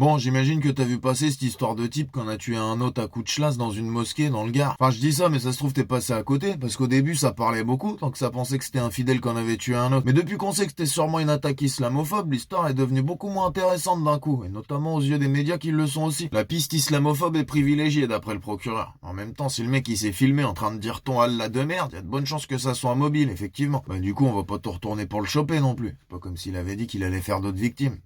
Bon, j'imagine que t'as vu passer cette histoire de type qu'on a tué un autre à coups de chlasse dans une mosquée dans le Gard. Enfin, je dis ça, mais ça se trouve t'es passé à côté, parce qu'au début ça parlait beaucoup, tant que ça pensait que c'était un fidèle qu'on avait tué un autre. Mais depuis qu'on sait que c'était sûrement une attaque islamophobe, l'histoire est devenue beaucoup moins intéressante d'un coup, et notamment aux yeux des médias qui le sont aussi. La piste islamophobe est privilégiée d'après le procureur. En même temps, si le mec il s'est filmé en train de dire ton Allah de merde, y a de bonnes chances que ça soit mobile, effectivement. Bah du coup, on va pas tout retourner pour le choper non plus. C'est pas comme s'il avait dit qu'il allait faire d'autres victimes.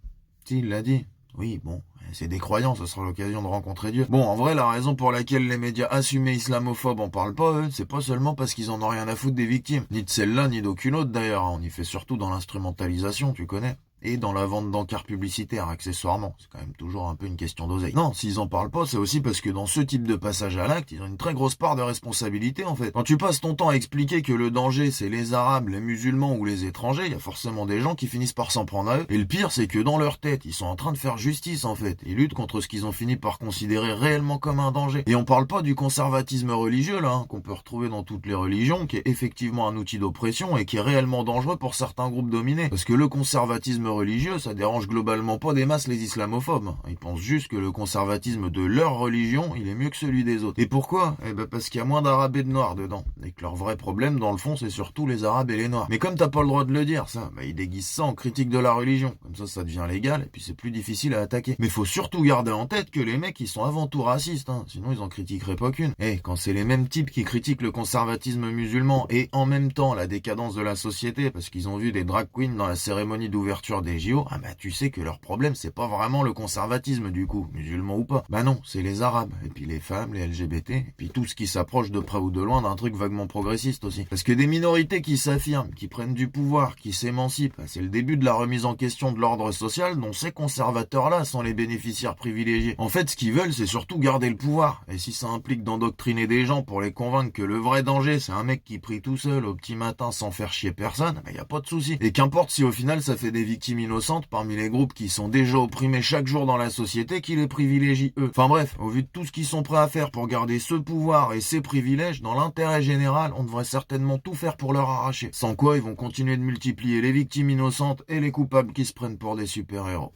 Si, il l'a dit. Oui, bon, c'est des croyants, ce sera l'occasion de rencontrer Dieu. Bon, en vrai, la raison pour laquelle les médias assumés islamophobes en parlent pas, eux, c'est pas seulement parce qu'ils en ont rien à foutre des victimes. Ni de celle-là, ni d'aucune autre d'ailleurs. On y fait surtout dans l'instrumentalisation, tu connais. Et dans la vente d'encarts publicitaires, accessoirement. C'est quand même toujours un peu une question d'oseille. Non, s'ils en parlent pas, c'est aussi parce que dans ce type de passage à l'acte, ils ont une très grosse part de responsabilité, en fait. Quand tu passes ton temps à expliquer que le danger, c'est les Arabes, les musulmans ou les étrangers, il y a forcément des gens qui finissent par s'en prendre à eux. Et le pire, c'est que dans leur tête, ils sont en train de faire justice, en fait. Ils luttent contre ce qu'ils ont fini par considérer réellement comme un danger. Et on parle pas du conservatisme religieux, là, qu'on peut retrouver dans toutes les religions, qui est effectivement un outil d'oppression et qui est réellement dangereux pour certains groupes dominés. Parce que le conservatisme religieux, ça dérange globalement pas des masses les islamophobes. Ils pensent juste que le conservatisme de leur religion, il est mieux que celui des autres. Et pourquoi? Eh ben parce qu'il y a moins d'arabes et de noirs dedans. Et que leur vrai problème, dans le fond, c'est surtout les arabes et les noirs. Mais comme t'as pas le droit de le dire, ça, bah ils déguisent ça en critique de la religion. Comme ça devient légal, et puis c'est plus difficile à attaquer. Mais faut surtout garder en tête que les mecs, ils sont avant tout racistes, sinon ils en critiqueraient pas qu'une. Et quand c'est les mêmes types qui critiquent le conservatisme musulman et en même temps la décadence de la société parce qu'ils ont vu des drag queens dans la cérémonie d'ouverture des JO, ah bah tu sais que leur problème c'est pas vraiment le conservatisme du coup, musulman ou pas. Bah non, c'est les arabes, et puis les femmes, les LGBT, et puis tout ce qui s'approche de près ou de loin d'un truc vaguement progressiste aussi. Parce que des minorités qui s'affirment, qui prennent du pouvoir, qui s'émancipent, c'est le début de la remise en question de l'ordre social dont ces conservateurs-là sont les bénéficiaires privilégiés. En fait, ce qu'ils veulent, c'est surtout garder le pouvoir. Et si ça implique d'endoctriner des gens pour les convaincre que le vrai danger, c'est un mec qui prie tout seul au petit matin sans faire chier personne, bah y a pas de souci. Et qu'importe si au final ça fait des victimes innocentes parmi les groupes qui sont déjà opprimés chaque jour dans la société qui les privilégient eux. Enfin bref, au vu de tout ce qu'ils sont prêts à faire pour garder ce pouvoir et ces privilèges, dans l'intérêt général, on devrait certainement tout faire pour leur arracher. Sans quoi, ils vont continuer de multiplier les victimes innocentes et les coupables qui se prennent pour des super-héros.